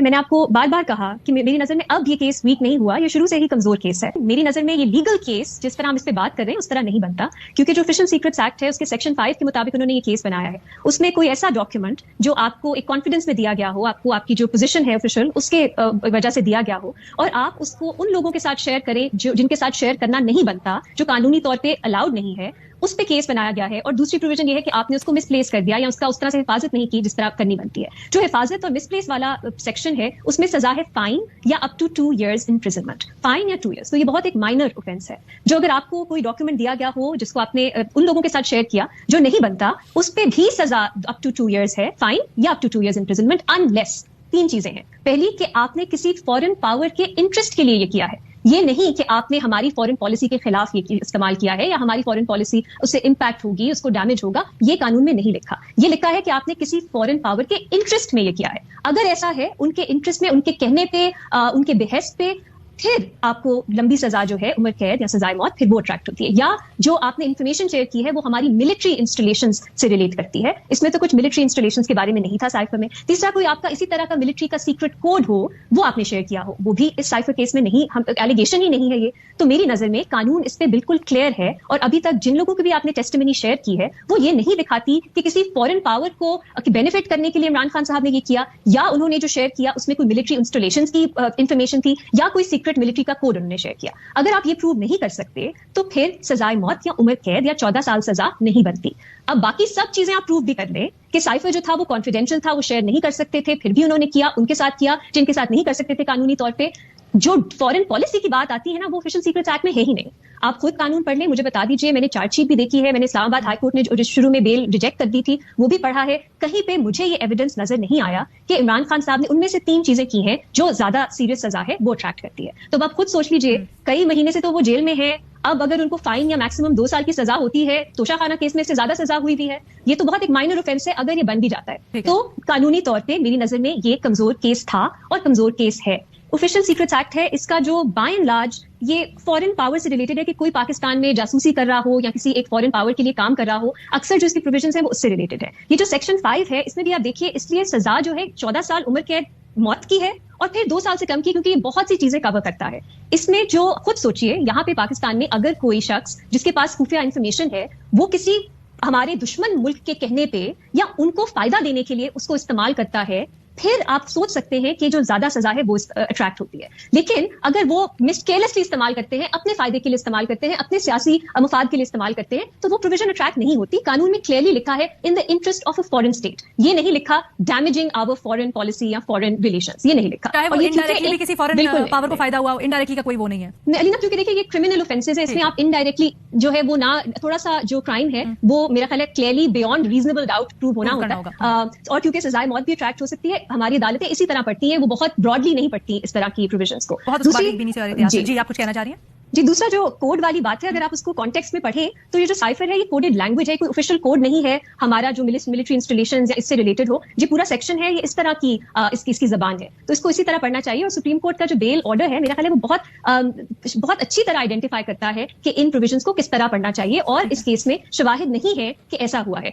میں نے آپ کو بار بار کہا کہ میری نظر میں اب یہ کیس ویک نہیں ہوا، یہ شروع سے ہی کمزور کیس ہے. میری نظر میں یہ لیگل کیس جس طرح ہم اس پہ بات کر رہے ہیں اس طرح نہیں بنتا، کیونکہ جو آفیشیل سیکرٹس ایکٹ ہے اس کے سیکشن 5 کے مطابق انہوں نے یہ کیس بنایا ہے. اس میں کوئی ایسا ڈاکیومنٹ جو آپ کو ایک کانفیڈنس میں دیا گیا ہو، آپ کو آپ کی جو پوزیشن ہے آفیشیل اس کے وجہ سے دیا گیا ہو، اور آپ اس کو ان لوگوں کے ساتھ شیئر کریں جن کے ساتھ شیئر کرنا نہیں بنتا، جو قانونی طور پہ الاؤڈ نہیں ہے، اس پہ کیس بنایا گیا ہے. اور دوسری پروویژن یہ ہے کہ آپ نے اس کو مس پلیس کر دیا یا اس کا اس طرح سے حفاظت نہیں کی جس طرح کرنی بنتی ہے. جو حفاظت اور مس پلیس والا سیکشن ہے اس میں سزا ہے فائن یا up to 2 years imprisonment, fine یا 2 years. تو یہ بہت ایک مائنر اوفینس ہے. جو اگر آپ کو کوئی ڈاکیومنٹ دیا گیا ہو جس کو آپ نے ان لوگوں کے ساتھ شیئر کیا جو نہیں بنتا، اس پہ بھی سزا اپ ٹو 2 years ہے، فائن یا up to 2 years imprisonment, unless 3 چیزیں ہیں. پہلی کہ آپ نے کسی فورن پاور کے انٹرسٹ کے لیے یہ کیا ہے، یہ نہیں کہ آپ نے ہماری فورن پالیسی کے خلاف یہ استعمال کیا ہے یا ہماری فورن پالیسی اس سے امپیکٹ ہوگی، اس کو ڈیمیج ہوگا. یہ قانون میں نہیں لکھا. یہ لکھا ہے کہ آپ نے کسی فورن پاور کے انٹرسٹ میں یہ کیا ہے. اگر ایسا ہے ان کے انٹرسٹ میں، ان کے کہنے پہ، ان کے بحث پہ، پھر آپ کو لمبی سزا جو ہے عمر قید یا سزائے موت پھر وہ اٹریکٹ ہوتی ہے. یا جو آپ نے انفارمیشن شیئر کی ہے وہ ہماری ملٹری انسٹالیشنز سے ریلیٹ کرتی ہے. اس میں تو کچھ ملٹری انسٹالیشنز کے بارے میں نہیں تھا سائفر میں. تیسرا کوئی آپ کا اسی طرح کا ملٹری کا سیکرٹ کوڈ ہو وہ آپ نے شیئر کیا ہو، وہ بھی اس سائفر کیس میں نہیں، ہم ایلیگیشن ہی نہیں ہے یہ. تو میری نظر میں قانون اس پہ بالکل کلیئر ہے. اور ابھی تک جن لوگوں کو بھی آپ نے ٹیسٹیمنی شیئر کی ہے وہ یہ نہیں دکھاتی کہ کسی فورن پاور کو بینیفٹ کرنے کے لیے عمران خان صاحب نے یہ کیا، یا انہوں نے جو شیئر کیا اس میں کوئی ملٹری انسٹالیشنز کی انفارمیشن تھی، یا کوئی سیکرٹ ملٹری کا کوڈ نے شیئر کیا. اگر آپ یہ پروو نہیں کر سکتے تو پھر سزائے موت یا عمر قید یا 14 سال سزا نہیں بنتی. اب باقی سب چیزیں آپ پروو بھی کر لیں کہ سائفر جو تھا وہ کانفیڈینشیل تھا، وہ شیئر نہیں کر سکتے تھے، پھر بھی انہوں نے کیا، ان کے ساتھ کیا جن کے ساتھ نہیں کر سکتے تھے قانونی طور پہ. جو فورن پالیسی کی بات آتی ہے نا وہ آفیشیل سیکرٹس ایکٹ میں ہے ہی نہیں. آپ خود قانون پڑھ لیں، مجھے بتا دیجیے. میں نے چارج شیٹ بھی دیکھی ہے، میں نے اسلام آباد ہائی کورٹ نے جو شروع میں بیل ریجیکٹ کر دی تھی وہ بھی پڑھا ہے. کہیں پہ مجھے یہ ایویڈنس نظر نہیں آیا کہ عمران خان صاحب نے ان میں سے 3 چیزیں کی ہیں جو زیادہ سیریس سزا ہے وہ اٹریکٹ کرتی ہے. تو آپ خود سوچ لیجیے، کئی مہینے سے تو وہ جیل میں ہے. اب اگر ان کو فائن یا میکسیمم 2 سال کی سزا ہوتی ہے، توشہ خانہ کیس میں سے زیادہ سزا ہوئی بھی ہے. یہ تو بہت ایک مائنر اوفینس ہے اگر یہ بن بھی جاتا ہے. تو قانونی طور پہ میری نظر میں یہ کمزور کیس تھا اور کمزور کیس ہے. آفیشیل سیکرٹس ایکٹ ہے، اس کا جو بائی اینڈ لارج یہ فورن پاور سے ریلیٹڈ ہے کہ کوئی پاکستان میں جاسوسی کر رہا ہو یا کسی ایک فورن پاور کے لیے کام کر رہا ہو. اکثر جو اس کی پروویژنس ہیں وہ اس سے ریلیٹڈ ہے. یہ جو سیکشن 5 ہے اس میں بھی آپ دیکھیے، اس لیے سزا جو ہے 14 سال عمر قید موت کی ہے اور پھر 2 سال سے کم کی، کیونکہ یہ بہت سی چیزیں کور کرتا ہے. اس میں جو خود سوچئے، یہاں پہ پاکستان میں اگر کوئی شخص جس کے پاس خفیہ انفارمیشن ہے وہ کسی ہمارے دشمن ملک کے کہنے پہ یا ان کو فائدہ دینے کے لیے اس کو استعمال کرتا ہے، پھر آپ سوچ سکتے ہیں کہ جو زیادہ سزا ہے وہ اٹریکٹ ہوتی ہے. لیکن اگر وہ مسکیلسلی استعمال کرتے ہیں، اپنے فائدے کے لیے استعمال کرتے ہیں، اپنے سیاسی مفاد کے لیے استعمال کرتے ہیں، تو وہ پروویژن اٹریکٹ نہیں ہوتی. قانون میں کلیئرلی لکھا ہے in the interest of a foreign state. یہ نہیں لکھا ڈیمیجنگ آور فورن پالیسی یا فورن ریلیشنز، یہ نہیں لکھا. اور یہ انڈائریکٹلی بھی کسی فورن پاور کو فائدہ ہوا، انڈائریکٹلی کا کوئی وہ نہیں ہے علینا، کیونکہ دیکھیے یہ کرمنل اوفینسز ہے، اس میں آپ انڈائریکٹلی جو ہے وہ نہ تھوڑا سا جو کرائم ہے وہ میرا خیال ہے clearly beyond reasonable doubt prove ہونا ہوتا ہے. اور کیونکہ سزائے موت بھی اٹریکٹ ہو سکتی ہے، ہماری عدالتیں اسی طرح پڑھتی ہیں، وہ بہت براڈلی نہیں پڑھتی اس طرح کی پروویژنس کو. جی آپ کچھ کہنا چاہ رہی ہیں؟ جی، دوسرا جو کوڈ والی بات ہے، اگر آپ اس کو کانٹیکسٹ میں پڑھیں تو یہ جو سائفر ہے یہ کوڈڈ لینگویج ہے، کوئی آفیشیل کوڈ نہیں ہے ہمارا جو ملٹری انسٹالیشنز یا اس سے ریلیٹڈ ہو. یہ پورا سیکشن ہے یہ اس طرح کی اس کی زبان ہے، تو اس کو اسی طرح پڑھنا چاہیے. اور سپریم کورٹ کا جو بیل آرڈر ہے میرا خیال ہے وہ بہت اچھی طرح آئیڈینٹیفائی کرتا ہے کہ ان پروویژنس کو کس طرح پڑھنا چاہیے، اور اس کیس میں شواہد نہیں ہے کہ ایسا ہوا ہے.